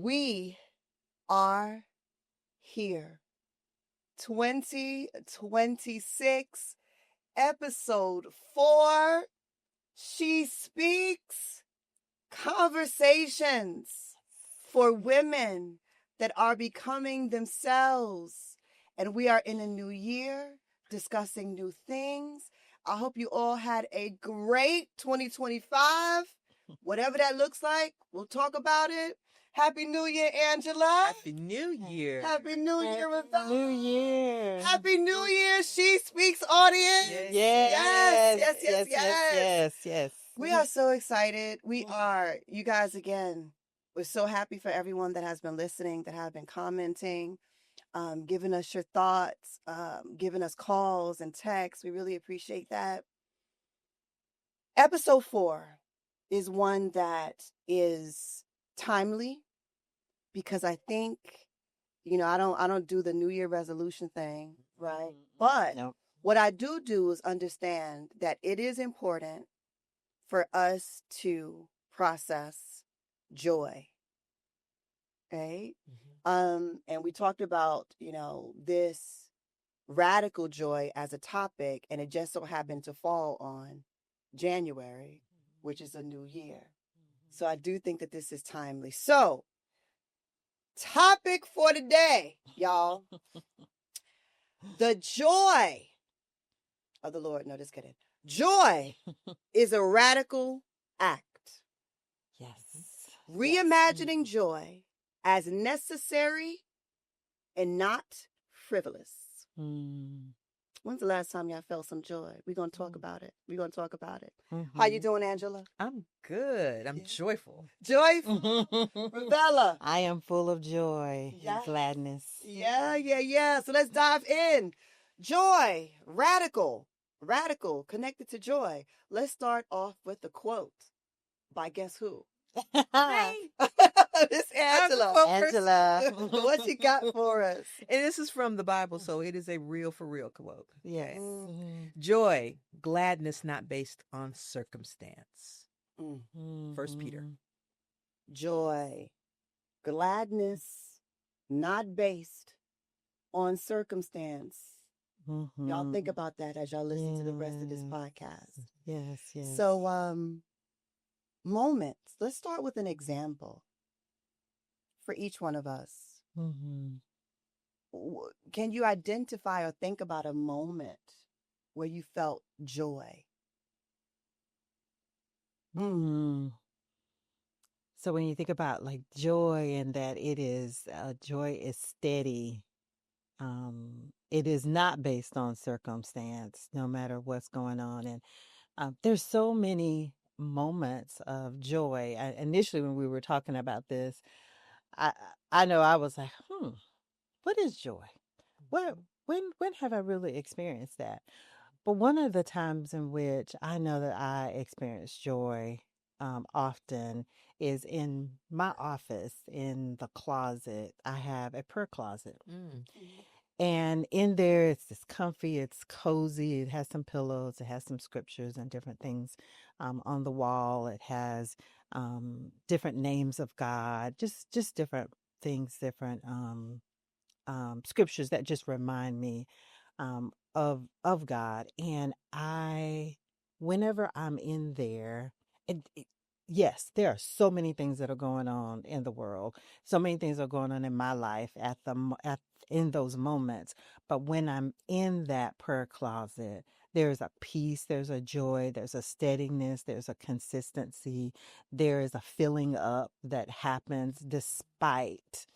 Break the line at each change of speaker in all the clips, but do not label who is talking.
We are here. 2026, episode 4. She Speaks. Conversations for women that are becoming themselves. And we are in a new year discussing new things. I hope you all had a great 2025. Whatever that looks like, we'll talk about it. Happy New Year, Angela.
Happy New Year.
Happy New Year, Rebecca.
New Year.
Happy New Year, She Speaks audience.
Yes.
We are so excited. We are. You guys, again, we're so happy for everyone that has been listening, that have been commenting, giving us your thoughts, giving us calls and texts. We really appreciate that. Episode 4 is one that is timely because I think, I don't do the New Year resolution thing, right? But what I do is understand that it is important for us to process joy, right? And we talked about, this radical joy as a topic, and it just so happened to fall on January, which is a new year. So I do think that this is timely. So, topic for today, y'all. The joy of the Lord. No, just kidding. Joy is a radical act.
Yes.
Reimagining joy as necessary and not frivolous. When's the last time y'all felt some joy? We're going to talk about it. How you doing, Angela?
I'm good. I'm joyful.
Joyful. Rebella.
I am full of joy and gladness.
Yeah. So let's dive in. Joy, radical, connected to joy. Let's start off with the quote by guess who? It's Angela. What you got for us?
And this is from the Bible, so it is a real for real quote.
Yes.
Joy, gladness not based on circumstance. 1 Peter.
Joy, gladness not based on circumstance. Y'all think about that as y'all listen to the rest of this podcast.
Yes.
So, moments. Let's start with an example for each one of us. Can you identify or think about a moment where you felt joy?
So when you think about like joy and that it is, joy is steady. It is not based on circumstance, no matter what's going on. And there's so many moments of joy. Initially, when we were talking about this, I know I was like, what is joy? When have I really experienced that? But one of the times in which I know that I experience joy often is in my office, in the closet. I have a prayer closet. And in there, it's just comfy, it's cozy, it has some pillows, it has some scriptures and different things on the wall. It has different names of God, just different things, different scriptures that just remind me of God. And whenever I'm in there, yes, there are so many things that are going on in the world. So many things are going on in my life in those moments. But when I'm in that prayer closet, there's a peace, there's a joy, there's a steadiness, there's a consistency, there is a filling up that happens despite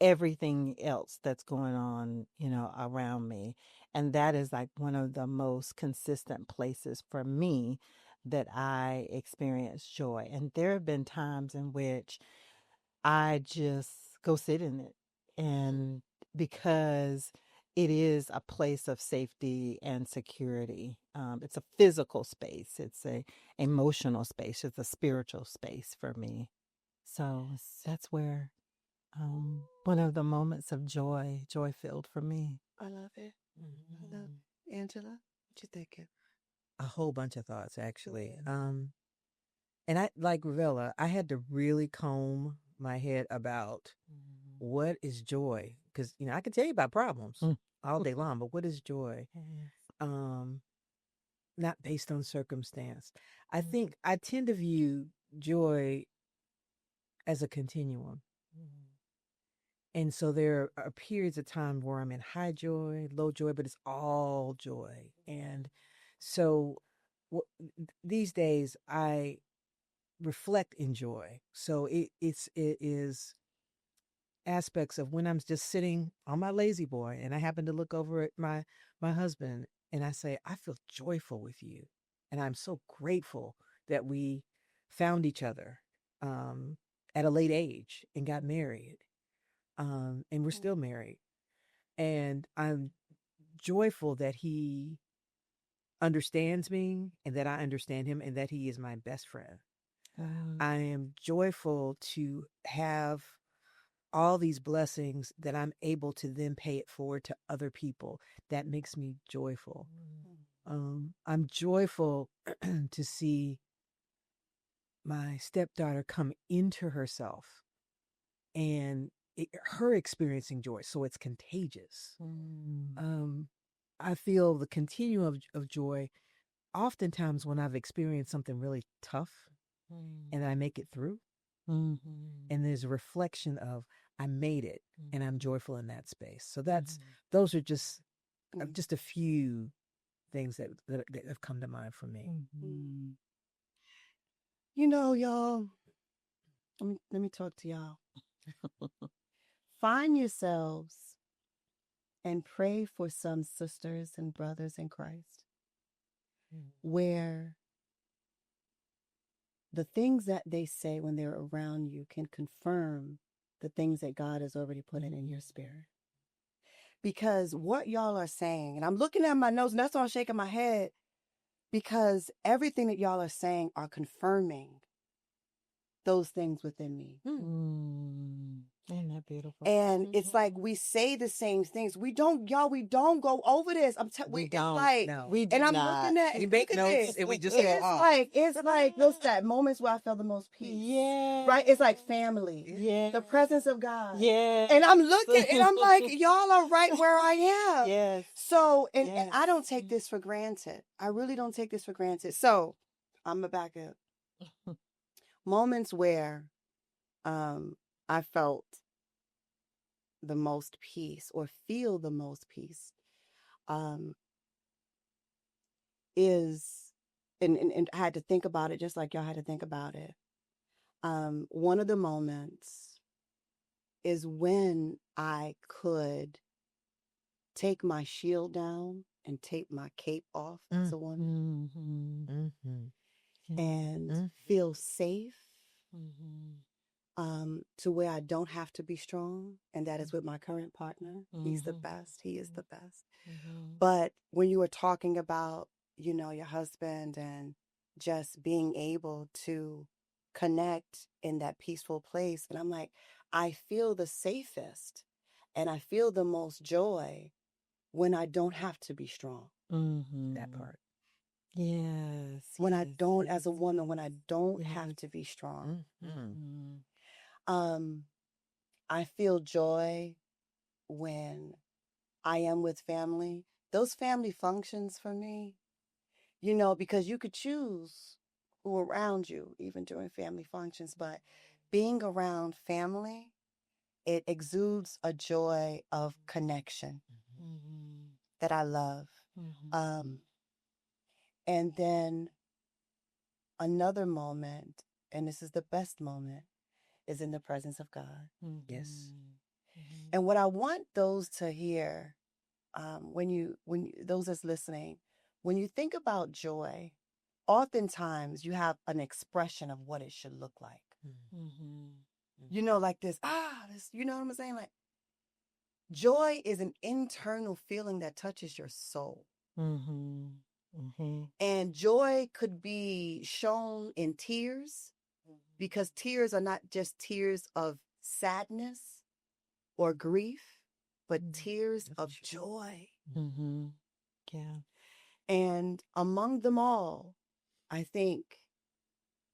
everything else that's going on, around me. And that is like one of the most consistent places for me that I experience joy. And there have been times in which I just go sit in it. And because it is a place of safety and security, it's a physical space, it's a emotional space, it's a spiritual space for me. So that's where one of the moments of joy filled for me.
I love it. I love it. Angela, what you thinking?
A whole bunch of thoughts, actually. And I, like Ravella, I had to really comb my head about what is joy, because I can tell you about problems all day long, but what is joy? Not based on circumstance. I think I tend to view joy as a continuum. And so there are periods of time where I'm in high joy, low joy, but it's all joy. And so these days I reflect in joy. So it is aspects of when I'm just sitting on my lazy boy and I happen to look over at my husband and I say, I feel joyful with you. And I'm so grateful that we found each other at a late age and got married. And we're still married. And I'm joyful that he understands me and that I understand him and that he is my best friend. I am joyful to have all these blessings that I'm able to then pay it forward to other people. That makes me joyful. I'm joyful to see my stepdaughter come into herself and her experiencing joy. So it's contagious. I feel the continuum of joy oftentimes when I've experienced something really tough and I make it through. And there's a reflection of I made it and I'm joyful in that space. So those are just a few things that have come to mind for me.
Y'all, let me talk to y'all. Find yourselves and pray for some sisters and brothers in Christ where the things that they say when they're around you can confirm the things that God has already put in your spirit. Because what y'all are saying, and I'm looking at my notes, and that's why I'm shaking my head, because everything that y'all are saying are confirming those things within me.
Isn't that beautiful?
And it's like we say the same things. We don't go over this.
We don't.
Like,
No, we do
and I'm
not.
looking at
We make
look at
notes
this.
and we just
It's like those that moments where I felt the most peace.
Yeah.
Right? It's like family.
Yeah.
The presence of God.
Yeah.
And I'm looking and I'm like, y'all are right where I am.
Yes.
So, and I don't take this for granted. I really don't take this for granted. So I'm gonna back up. Moments where I felt the most peace or feel the most peace is and I had to think about it just like y'all had to think about it. One of the moments is when I could take my shield down and take my cape off as a woman and feel safe to where I don't have to be strong, and that is with my current partner. He's the best. He is the best. But when you were talking about, your husband and just being able to connect in that peaceful place, and I'm like, I feel the safest and I feel the most joy when I don't have to be strong.
That part.
Yes. When I don't, as a woman, when I don't have to be strong. I feel joy when I am with family. Those family functions for me, because you could choose who around you, even during family functions, but being around family, it exudes a joy of connection that I love. And then another moment, and this is the best moment, is in the presence of God.
Yes.
And what I want those to hear, when those that's listening, when you think about joy, oftentimes you have an expression of what it should look like. Like this, you know what I'm saying? Like, joy is an internal feeling that touches your soul. And joy could be shown in tears, because tears are not just tears of sadness or grief, but tears of joy.
Yeah.
And among them all, I think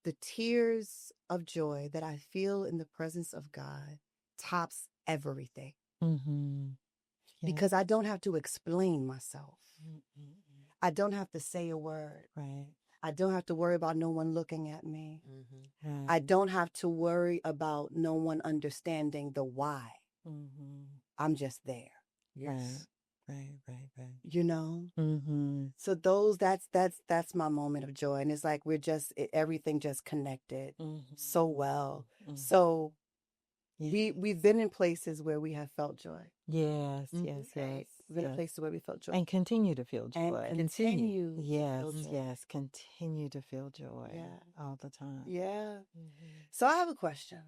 the tears of joy that I feel in the presence of God tops everything.
Mm-hmm. Yes.
Because I don't have to explain myself.
Mm-hmm.
I don't have to say a word.
Right.
I don't have to worry about no one looking at me.
Mm-hmm. Right.
I don't have to worry about no one understanding the why.
Mm-hmm.
I'm just there.
Yes.
Right.
You know?
Mm-hmm.
So that's my moment of joy. And it's like everything just connected so well.
Mm-hmm.
So
Yes.
we've been in places where we have felt joy.
Yes.
Right?
Yes.
We've been in places where we felt joy.
And continue to feel joy.
And continue.
Yes.
To feel joy.
Yes. Continue to feel joy.
Yeah.
All the time.
Yeah.
Mm-hmm.
So I have a question.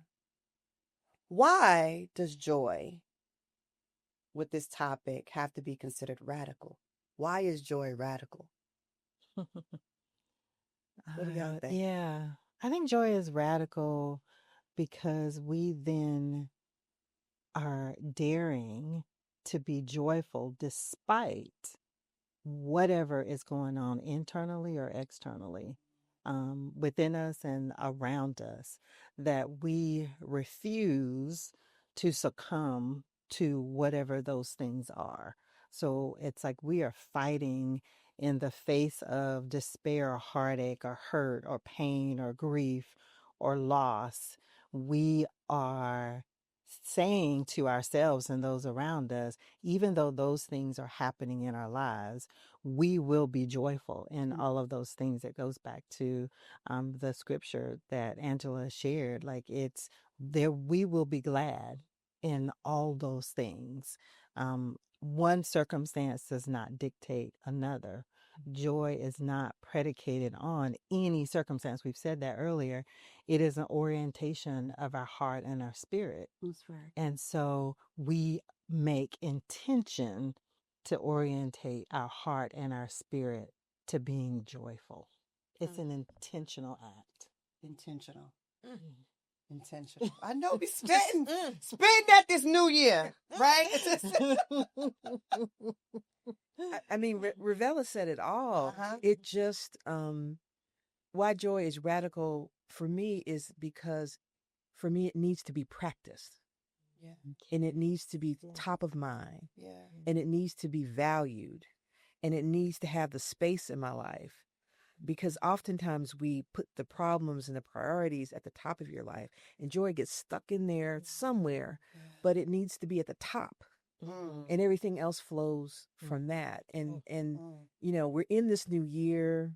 Why does joy with this topic have to be considered radical? Why is joy radical? What do y'all think?
Yeah. I think joy is radical because we then are daring to be joyful despite whatever is going on internally or externally, within us and around us, that we refuse to succumb to whatever those things are. So it's like we are fighting in the face of despair or heartache or hurt or pain or grief or loss. We are saying to ourselves and those around us, even though those things are happening in our lives, we will be joyful in all of those things. That goes back to the scripture that Angela shared. Like, it's there, we will be glad in all those things. One circumstance does not dictate another. Joy is not predicated on any circumstance. We've said that earlier. It is an orientation of our heart and our spirit.
That's right.
And so we make intention to orientate our heart and our spirit to being joyful. It's an intentional act.
Intentional.
Mm.
Intentional. I know we spitting that this new year, right?
I mean, Ravella said it all.
Uh-huh.
It just, why joy is radical for me is because for me, it needs to be practiced.
Yeah.
And it needs to be top of mind.
Yeah.
And it needs to be valued. And it needs to have the space in my life. Because oftentimes we put the problems and the priorities at the top of your life, and joy gets stuck in there somewhere, but it needs to be at the top. And everything else flows from that. And you know, we're in this new year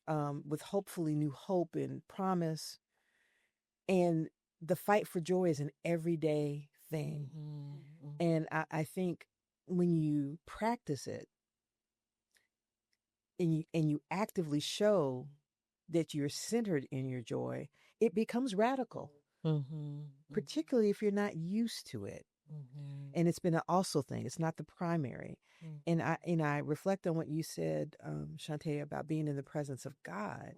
with hopefully new hope and promise. And the fight for joy is an everyday thing. And I think when you practice it and you actively show that you're centered in your joy, it becomes radical, particularly if you're not used to it. And it's been an also thing. It's not the primary. And I reflect on what you said, Shantae, about being in the presence of God.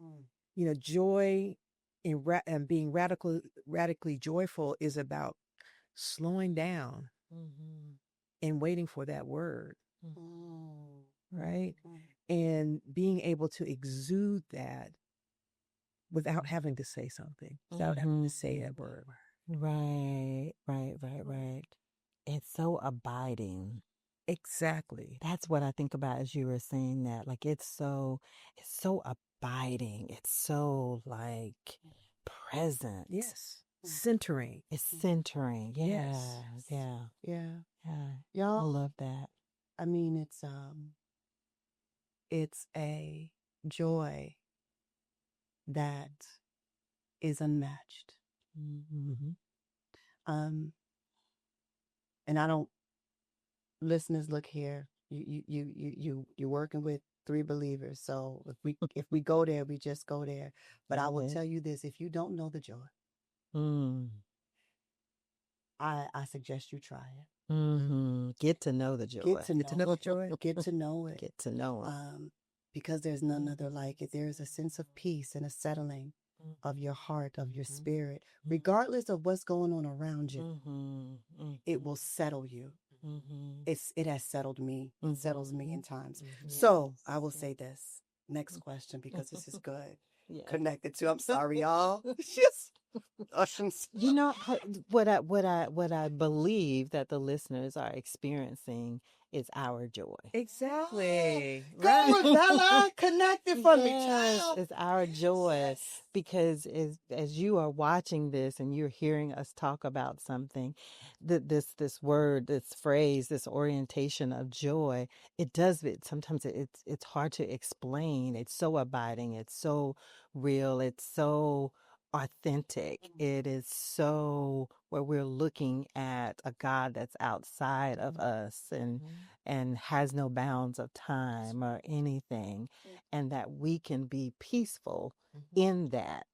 You know, joy and being radically joyful is about slowing down and waiting for that word, right? And being able to exude that without having to say something, without having to say that word.
Right. It's so abiding.
Exactly.
That's what I think about as you were saying that. Like, it's so abiding. It's so like present.
Yes. Centering.
It's centering.
Yes.
Yeah.
Y'all,
I love that.
I mean, it's a joy that is unmatched. And I don't, listeners, look here. You're working with 3 believers. So if we go there, we just go there. But I will tell you this: if you don't know the joy, I suggest you try it.
Get to know the joy.
Get to know the joy. Get to know it.
Get to know it.
Because there's none other like it. There is a sense of peace and a settling of your heart, of your spirit, regardless of what's going on around you. It will settle you. It has settled me. It settles me in times. So I will say this next question, because this is good. connected to. I'm sorry, y'all. Just
you know what I believe that the listeners are experiencing is our joy.
Exactly.
Right. Bella, connected for me,
Yes,
child.
it's our joy.
Yes.
Because as you are watching this and you're hearing us talk about something, this word, this phrase, this orientation of joy, sometimes it's hard to explain. It's so abiding, it's so real, it's so authentic. It is so where we're looking at a God that's outside of us and has no bounds of time or anything, and that we can be peaceful in that,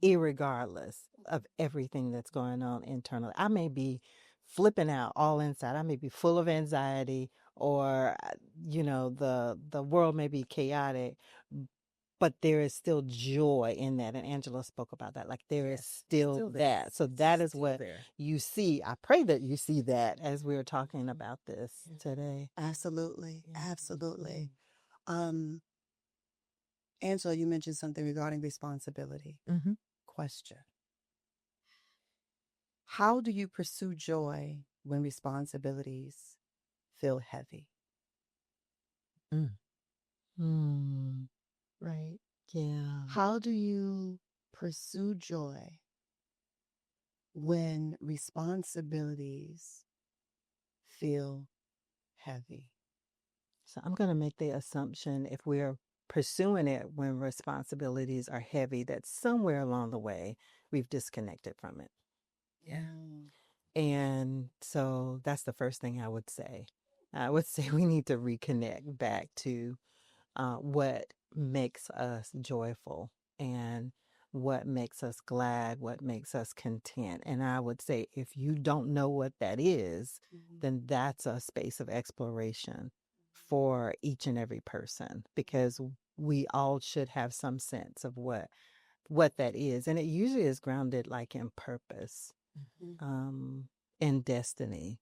irregardless of everything that's going on internally. I may be flipping out all inside. I may be full of anxiety, or the world may be chaotic, but there is still joy in that. And Angela spoke about that. Like there is still that. So that is what you see. I pray that you see that as we're talking about this today.
Absolutely. Absolutely. Angela, you mentioned something regarding responsibility. Question. How do you pursue joy when responsibilities feel heavy? Right?
Yeah.
How do you pursue joy when responsibilities feel heavy?
So I'm going to make the assumption, if we're pursuing it when responsibilities are heavy, that somewhere along the way we've disconnected from it.
Yeah.
And so that's the first thing I would say. I would say we need to reconnect back to what makes us joyful and what makes us glad, what makes us content. And I would say if you don't know what that is, then that's a space of exploration for each and every person, because we all should have some sense of what that is. And it usually is grounded like in purpose, in destiny.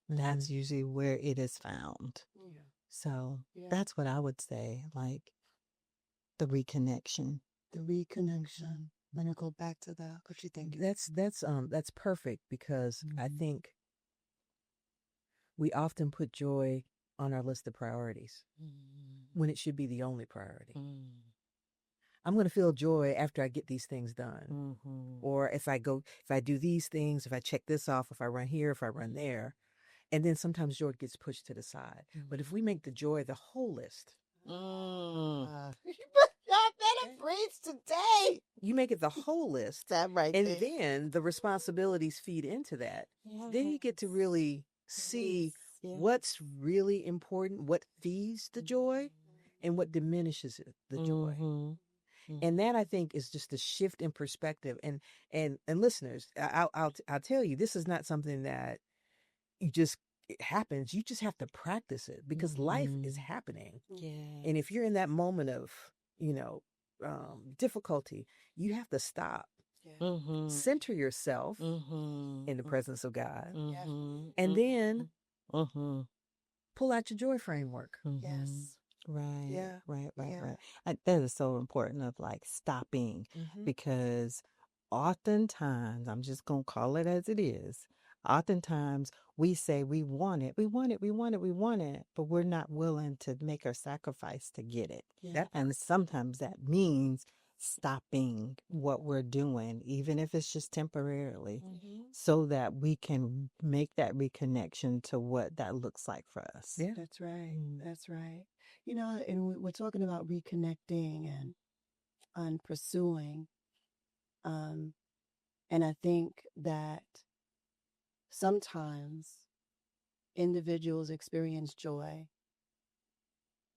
That's usually where it is found. So that's what I would say, like the reconnection.
The reconnection. Let me go back to that. What you think?
That's perfect, because I think we often put joy on our list of priorities when it should be the only priority. I'm going to feel joy after I get these things done. Or if I do these things, if I check this off, if I run here, if I run there. And then sometimes joy gets pushed to the side. But if we make the joy the whole list.
Y'all better preach today.
You make it the whole list.
That right
and
there.
then the responsibilities feed into that. Then you get to really see what's really important, what feeds the joy, and what diminishes the joy. And that, I think, is just a shift in perspective. And listeners, I'll tell you, this is not something that it happens. You just have to practice it, because life is happening. And if you're in that moment of, difficulty, you have to stop, center yourself in the presence of God, and then pull out your joy framework.
Yes.
Right.
Yeah.
Right.
Yeah.
That is so important, of like stopping, because oftentimes, I'm just going to call it as it is. Oftentimes we say we want it, but we're not willing to make a sacrifice to get it. And sometimes that means stopping what we're doing, even if it's just temporarily, so that we can make that reconnection to what that looks like for us.
Yeah.
That's right. That's right. And we're talking about reconnecting and pursuing. And I think that sometimes individuals experience joy,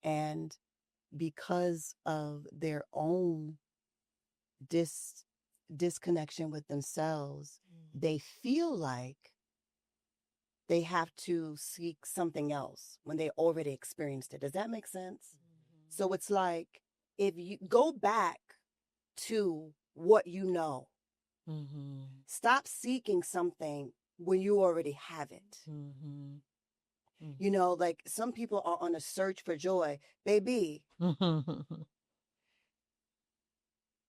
and because of their own disconnection with themselves, they feel like they have to seek something else when they already experienced it. Does that make sense? So it's like, if you go back to what you know, stop seeking something when you already have it. Like some people are on a search for joy. Baby,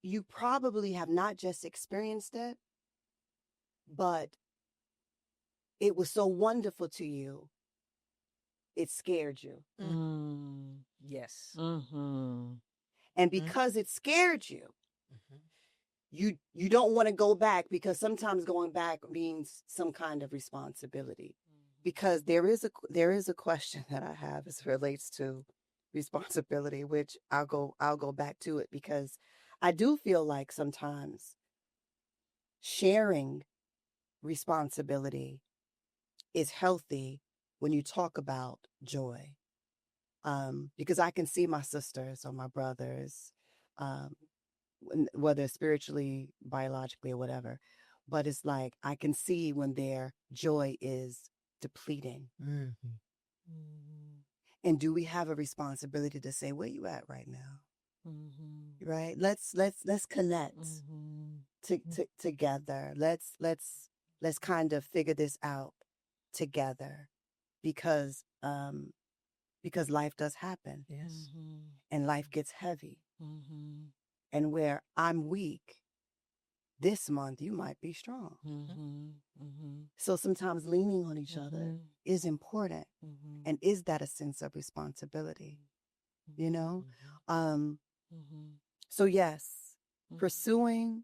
you probably have not just experienced it, but it was so wonderful to you, it scared you.
Yes.
And because it scared you, you don't want to go back, because sometimes going back means some kind of responsibility. Because there is a question that I have as it relates to responsibility, which I'll go back to it, because I do feel like sometimes sharing responsibility is healthy when you talk about joy. Because I can see my sisters or my brothers, whether spiritually, biologically, or whatever, but it's like I can see when their joy is depleting. And do we have a responsibility to say, where you at right now? Right? Let's connect together. Let's kind of figure this out together, because life does happen.
Yes.
And life gets heavy. And where I'm weak this month, you might be strong. So sometimes leaning on each other is important. And is that a sense of responsibility? You know? So yes, pursuing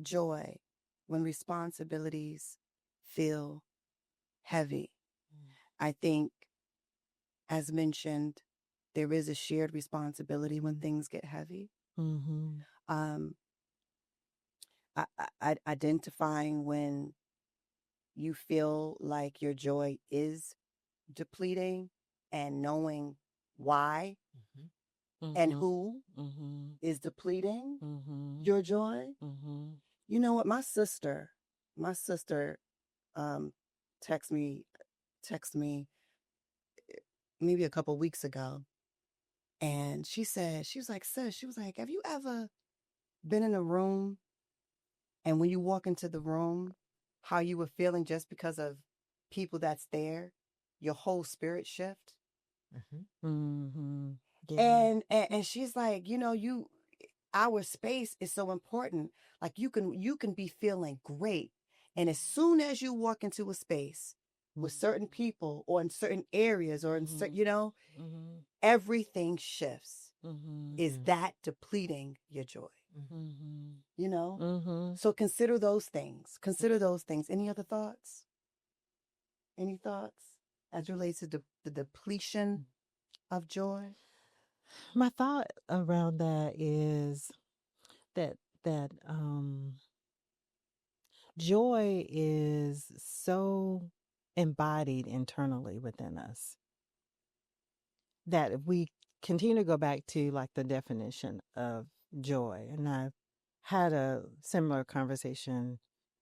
joy when responsibilities feel heavy. I think, as mentioned, there is a shared responsibility when things get heavy. Identifying when you feel like your joy is depleting, and knowing why and who is depleting your joy. You know what? My sister text me maybe a couple weeks ago, and she was like, sis, have you ever been in a room, and when you walk into the room, how you were feeling just because of people that's there, your whole spirit shift? Yeah. And she's like, our space is so important. Like you can be feeling great, and as soon as you walk into a space with certain people, or in certain areas, or in certain, everything shifts. Is that depleting your joy? So consider those things. Any other thoughts? Any thoughts as it relates to the depletion of joy?
My thought around that is that joy is so embodied internally within us that if we continue to go back to like the definition of joy, and I've had a similar conversation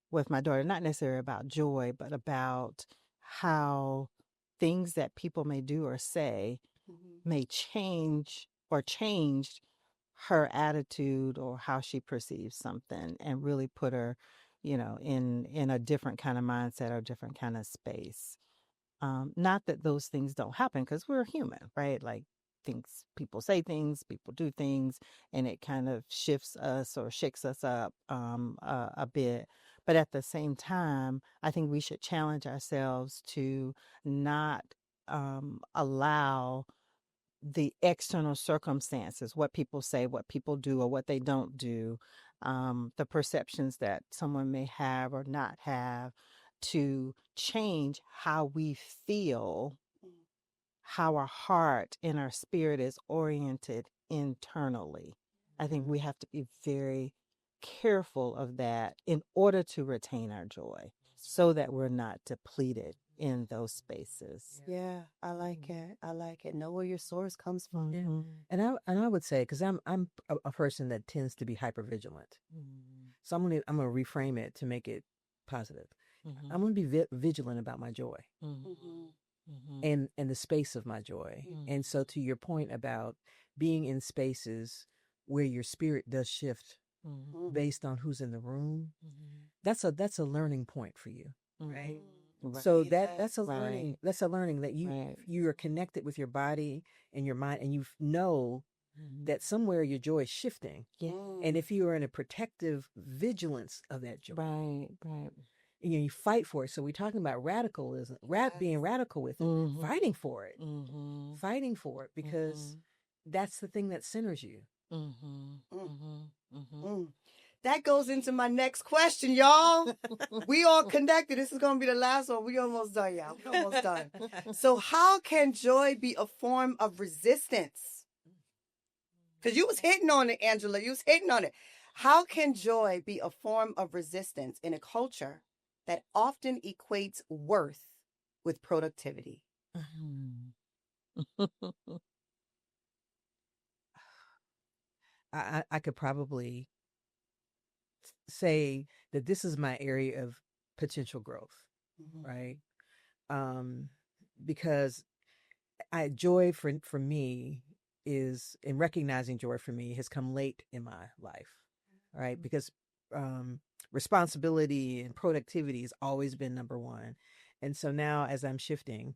with my daughter, not necessarily about joy, but about how things that people may do or say may change or changed her attitude or how she perceives something, and really put her, in a different kind of mindset or different kind of space. Not that those things don't happen, because we're human, right? Like people say things, people do things, and it kind of shifts us or shakes us up a bit. But at the same time, I think we should challenge ourselves to not allow the external circumstances, what people say, what people do, or what they don't do, the perceptions that someone may have or not have, to change how we feel, how our heart and our spirit is oriented internally. I think we have to be very careful of that in order to retain our joy, so that we're not depleted in those spaces.
Yeah, I like it. Know where your source comes from.
Yeah. And I would say, because I'm a person that tends to be hypervigilant, so I'm gonna reframe it to make it positive. I'm gonna be vigilant about my joy, and the space of my joy. And so, to your point about being in spaces where your spirit does shift based on who's in the room, that's a learning point for you, right? So that's a learning. That's a learning that you are connected with your body and your mind, and you know that somewhere your joy is shifting.
Yeah.
And if you are in a protective vigilance of that joy,
Right.
you fight for it. So we're talking about radicalism, being radical with it, fighting for it, fighting for it, because that's the thing that centers you.
That goes into my next question, y'all. We all connected. This is going to be the last one. We almost done, y'all. We almost done. So how can joy be a form of resistance? Because you was hitting on it, Angela. You was hitting on it. How can joy be a form of resistance in a culture that often equates worth with productivity?
I could probably say that this is my area of potential growth, right? Because joy for me is, in recognizing joy for me, has come late in my life, right? Because responsibility and productivity has always been number one. And so now, as I'm shifting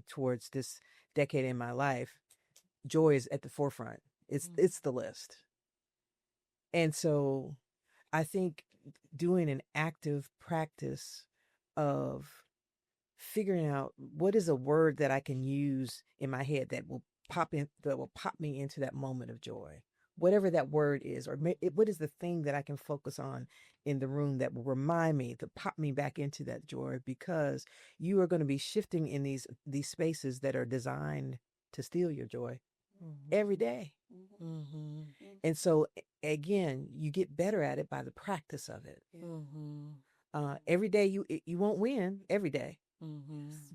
towards this decade in my life, joy is at the forefront. It's the list. And so I think doing an active practice of figuring out what is a word that I can use in my head that will pop me into that moment of joy, whatever that word is, or what is the thing that I can focus on in the room that will remind me to pop me back into that joy, because you are going to be shifting in these spaces that are designed to steal your joy every day. And so again, you get better at it by the practice of it. Every day you won't win every day.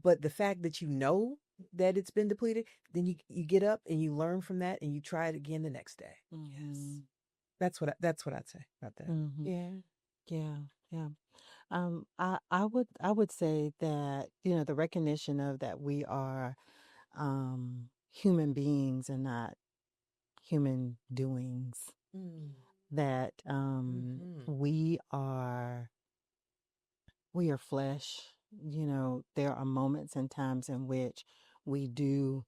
But the fact that you know that it's been depleted, then you get up and you learn from that and you try it again the next day. Yes. That's what I'd say about that.
Yeah. I would say that, the recognition of that we are human beings and not human doings. That we are flesh. There are moments and times in which we do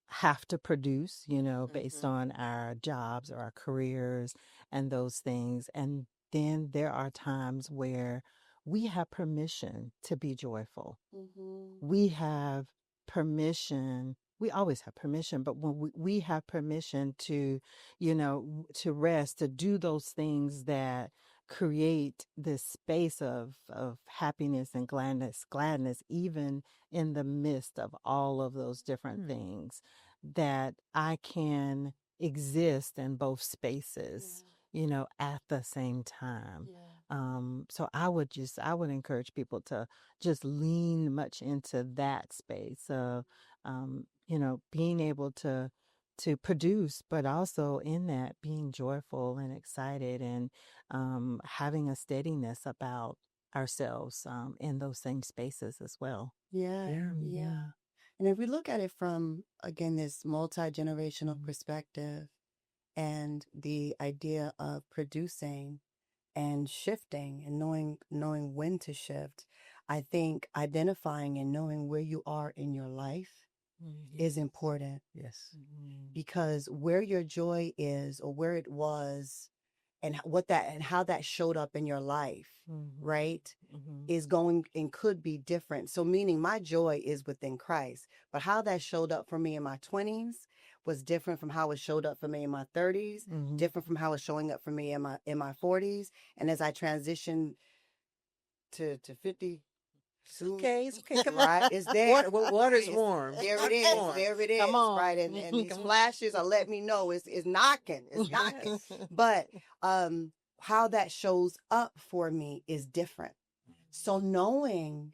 have to produce, based on our jobs or our careers and those things. And then there are times where we have permission to be joyful. We have permission. We always have permission, but when we have permission to, to rest, to do those things that create this space of happiness and gladness, even in the midst of all of those different things, that I can exist in both spaces, at the same time. So I would encourage people to just lean much into that space of, being able to produce, but also in that being joyful and excited and having a steadiness about ourselves in those same spaces as well.
Yeah. And if we look at it from, again, this multi-generational perspective and the idea of producing and shifting and knowing when to shift, I think identifying and knowing where you are in your life is important.
Yes.
Because where your joy is, or where it was, and how that showed up in your life, right, is going and could be different. So meaning my joy is within Christ, but how that showed up for me in my 20s was different from how it showed up for me in my 30s, different from how it's showing up for me in my 40s. And as I transition to 50, soon,
okay, come
right, it's there.
Water's warm.
There it is. There it is.
Come on.
Right. And these flashes are letting me know it's knocking. It's knocking. But how that shows up for me is different. So knowing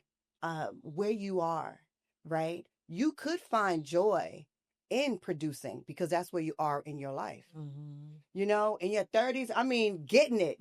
where you are, right, you could find joy in producing, because that's where you are in your life. In your 30s, I mean, getting it,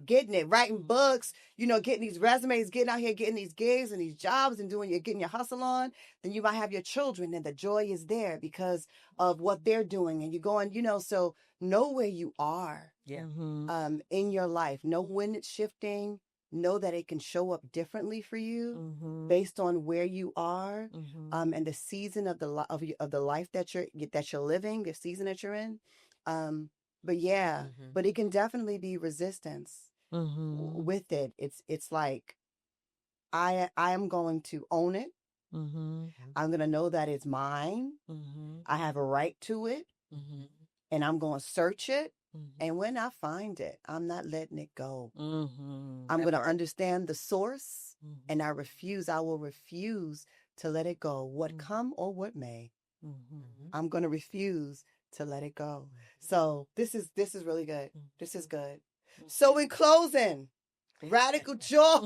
writing books, getting these resumes, getting out here, getting these gigs and these jobs and getting your hustle on. Then you might have your children and the joy is there because of what they're doing, and you're going, so know where you are in your life, know when it's shifting, know that it can show up differently for you
Mm-hmm.
based on where you are,
Mm-hmm.
and the season of the life that you're living, the season that you're in. But yeah, but it can definitely be resistance
Mm-hmm.
with it. It's like I am going to own it.
Mm-hmm.
I'm going to know that it's mine.
Mm-hmm.
I have a right to it,
Mm-hmm.
and I'm going to search it.
Mm-hmm.
And when I find it, I'm not letting it go.
Mm-hmm.
I'm going to understand the source,
Mm-hmm.
and I will refuse to let it go. What come or what may, I'm going to refuse to let it go. So this is really good. This is good. So in closing, radical joy.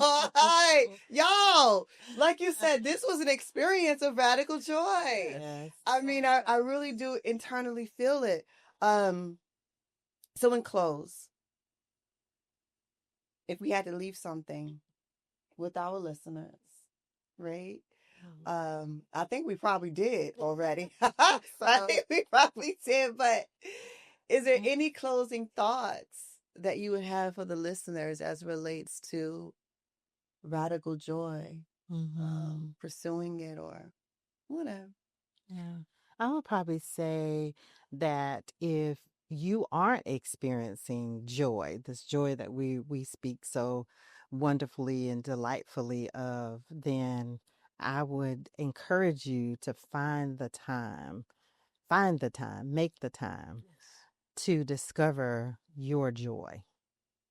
Y'all, like you said, this was an experience of radical joy.
Yes.
I mean, I really do internally feel it. So in close, if we had to leave something with our listeners, right? I think we probably did already. I think we probably did, but is there any closing thoughts that you would have for the listeners as relates to radical joy, pursuing it, or whatever?
Yeah. I would probably say that if you aren't experiencing joy, this joy that we speak so wonderfully and delightfully of, then I would encourage you to make the time to discover your joy.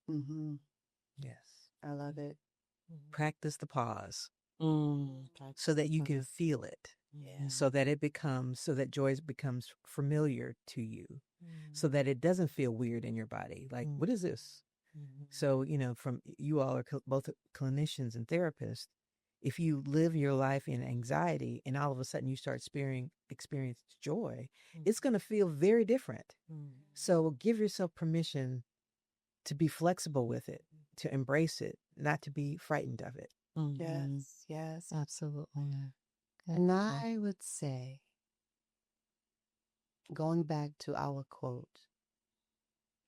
Mm-hmm.
Yes.
I love it.
Practice the pause
Mm.
so that you can feel it.
Yeah.
So that joy becomes familiar to you, so that it doesn't feel weird in your body. Like, what is this? So, from you all are both clinicians and therapists. If you live your life in anxiety and all of a sudden you start experience joy, it's going to feel very different. So give yourself permission to be flexible with it, to embrace it, not to be frightened of it.
Yes, yes.
Absolutely.
And I would say, going back to our quote,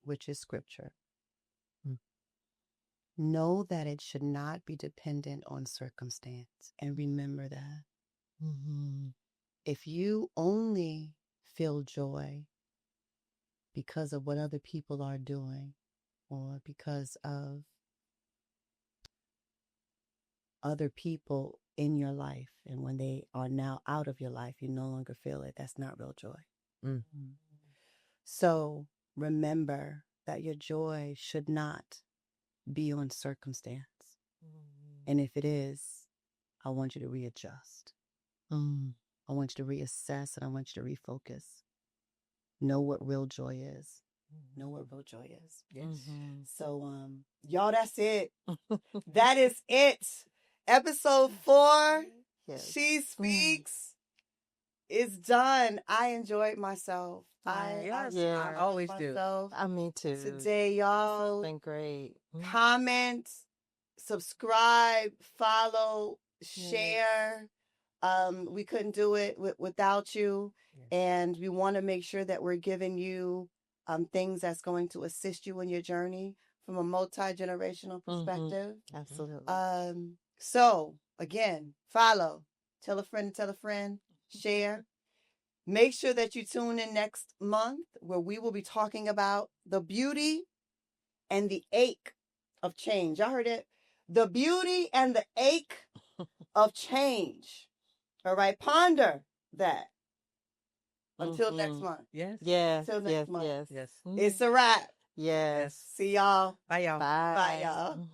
which is scripture, know that it should not be dependent on circumstance. And remember that. If you only feel joy because of what other people are doing, or because of other people in your life, and when they are now out of your life, you no longer feel it, that's not real joy. So remember that your joy should not be on circumstance. And if it is, I want you to readjust. I want you to reassess, and I want you to refocus. Know what real joy is. Know what real joy is.
Yes.
So, y'all, that's it. That is it. Episode 4, She Speaks, is done. I enjoyed myself. I
always do.
Me too.
Today, y'all.
It's been great.
Comment, subscribe, follow, share. We couldn't do it without you. And we want to make sure that we're giving you things that's going to assist you in your journey from a multi-generational perspective.
Absolutely.
So again, follow, tell a friend, share. Make sure that you tune in next month, where we will be talking about the beauty and the ache of change. Y'all heard it? The beauty and the ache of change. All right, ponder that. Until next month.
Yes.
Until next month.
Yes.
It's a wrap.
Yes.
See y'all.
Bye, y'all.
Bye.
Bye, y'all.